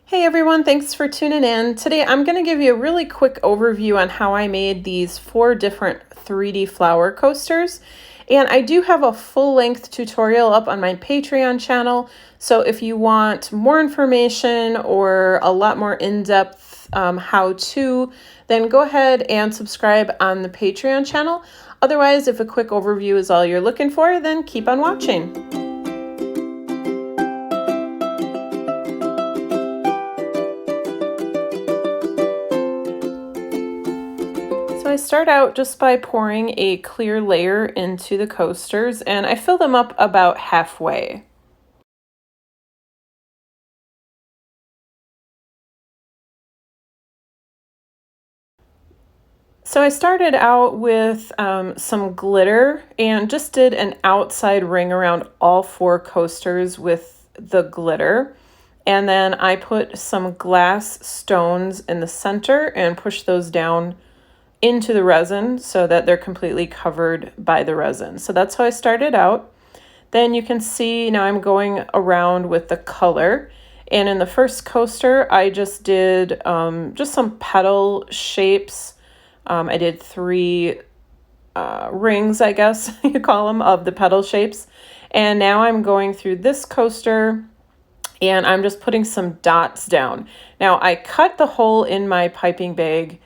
Hey everyone, thanks for tuning in. Today I'm going to give you a really quick overview on how I made these 4 different 3D flower coasters. And I do have a full-length tutorial up on my Patreon channel. So if you want more information or a lot more in-depth how-to, then go ahead and subscribe on the Patreon channel. Otherwise, if a quick overview is all you're looking for, then keep on watching. So I start out just by pouring a clear layer into the coasters, and I fill them up about halfway. So I started out with some glitter and just did an outside ring around all 4 coasters with the glitter. And then I put some glass stones in the center and pushed those down into the resin so that they're completely covered by the resin. So that's how I started out. Then you can see now I'm going around with the color. And in the first coaster, I just did just some petal shapes. I did 3 rings, I guess you call them, of the petal shapes. And now I'm going through this coaster and I'm just putting some dots down. Now I cut the hole in my piping bag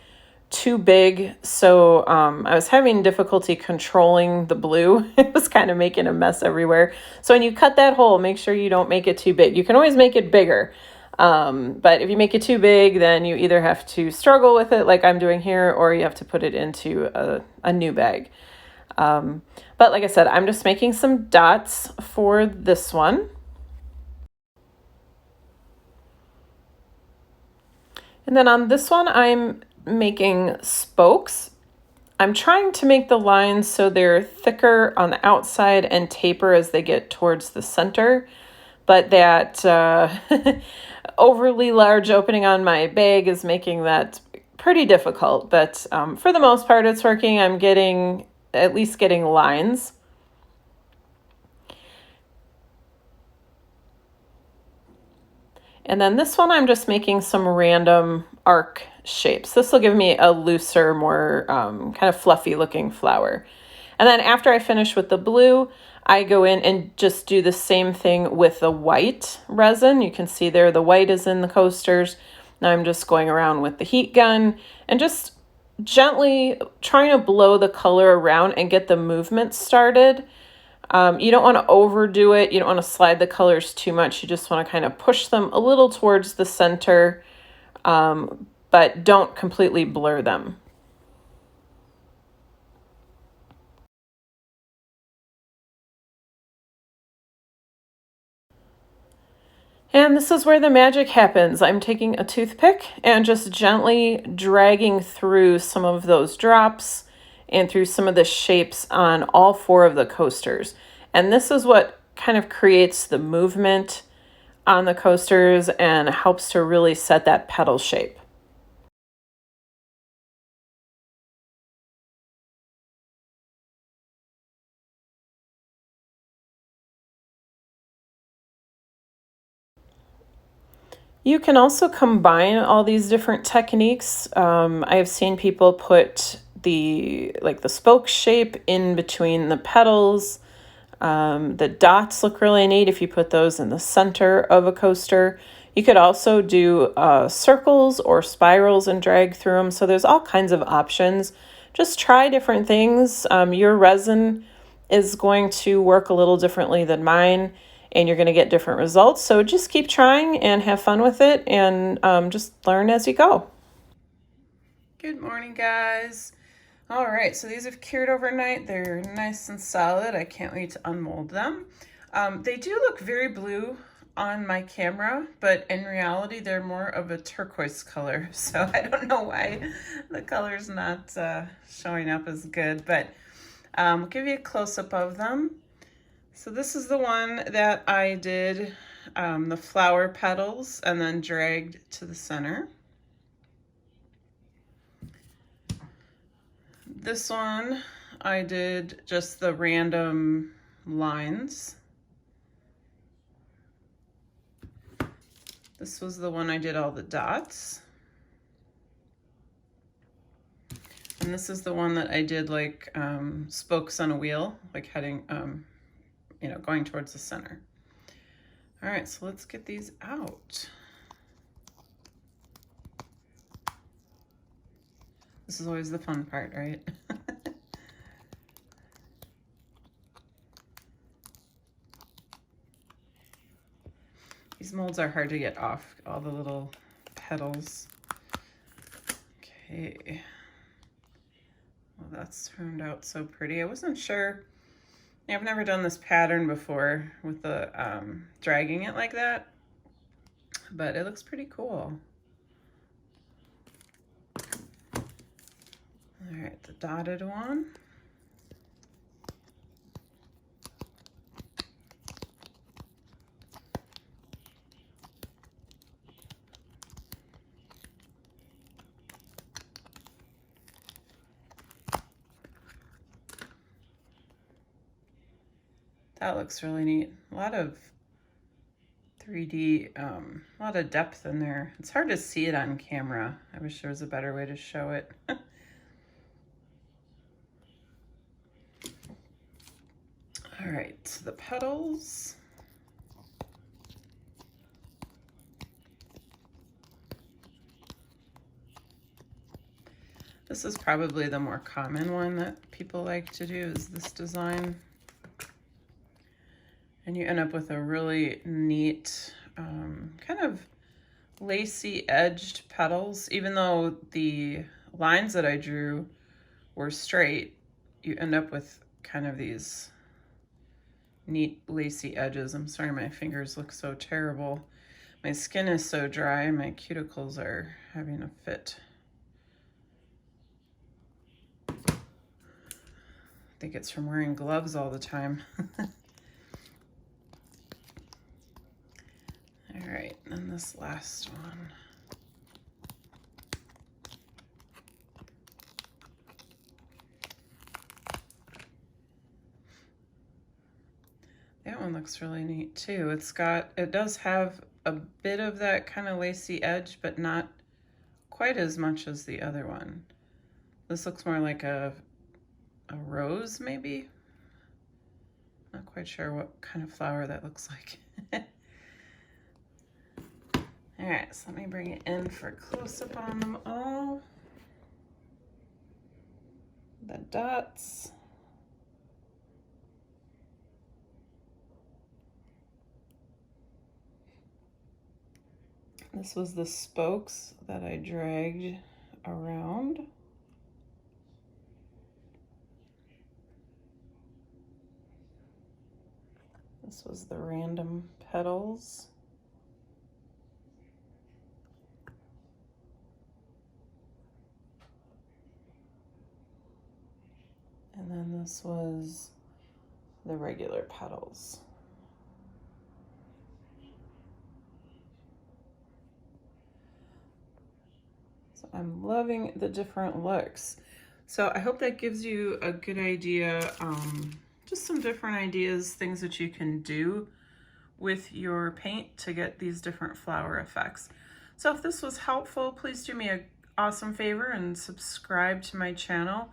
too big, so I was having difficulty controlling the blue. It was kind of making a mess everywhere. So when you cut that hole, make sure you don't make it too big. You can always make it bigger, but if you make it too big, then you either have to struggle with it like I'm doing here, or you have to put it into a new bag. But like I said, I'm just making some dots for this one. And then on this one, I'm making spokes. I'm trying to make the lines so they're thicker on the outside and taper as they get towards the center, but that overly large opening on my bag is making that pretty difficult. But for the most part, it's working. I'm at least getting lines. And then this one, I'm just making some random arc shapes. This will give me a looser, more kind of fluffy looking flower. And then after I finish with the blue, I go in and just do the same thing with the white resin. You can see there the white is in the coasters. Now I'm just going around with the heat gun and just gently trying to blow the color around and get the movement started. You don't want to overdo it. You don't want to slide the colors too much. You just want to kind of push them a little towards the center, but don't completely blur them. And this is where the magic happens. I'm taking a toothpick and just gently dragging through some of those drops and through some of the shapes on all 4 of the coasters. And this is what kind of creates the movement on the coasters and helps to really set that petal shape. You can also combine all these different techniques. I have seen people put the spoke shape in between the petals. The dots look really neat if you put those in the center of a coaster. You could also do circles or spirals and drag through them. So there's all kinds of options. Just try different things. Your resin is going to work a little differently than mine, and you're going to get different results. So just keep trying and have fun with it, and just learn as you go. Good morning, guys. All right, so these have cured overnight. They're nice and solid. I can't wait to unmold them. They do look very blue on my camera, but in reality, they're more of a turquoise color. So I don't know why the color's not showing up as good, but I'll give you a close-up of them. So this is the one that I did the flower petals and then dragged to the center. This one, I did just the random lines. This was the one I did all the dots. And this is the one that I did like spokes on a wheel, like heading, you know, going towards the center. All right, so let's get these out. This is always the fun part, right? These molds are hard to get off, all the little petals. Okay. Well, that's turned out so pretty. I wasn't sure. I've never done this pattern before with the dragging it like that, but it looks pretty cool. All right, the dotted one. That looks really neat. A lot of 3D, a lot of depth in there. It's hard to see it on camera. I wish there was a better way to show it. All right, the petals. This is probably the more common one that people like to do, is this design. And you end up with a really neat, kind of lacy edged petals. Even though the lines that I drew were straight, you end up with kind of these neat lacy edges. I'm sorry, my fingers look so terrible. My skin is so dry, my cuticles are having a fit. I think it's from wearing gloves all the time. All right, and this last one. That one looks really neat too. It does have a bit of that kind of lacy edge, but not quite as much as the other one. This looks more like a rose, maybe? Not quite sure what kind of flower that looks like. All right, so let me bring it in for a close-up on them all. The dots. This was the spokes that I dragged around. This was the random petals. And then this was the regular petals. So I'm loving the different looks. So I hope that gives you a good idea, just some different ideas, things that you can do with your paint to get these different flower effects. So if this was helpful, please do me an awesome favor and subscribe to my channel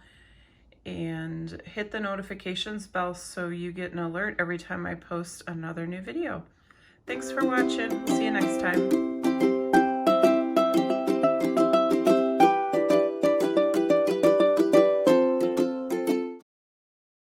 and hit the notifications bell so you get an alert every time I post another new video. Thanks for watching. See you next time.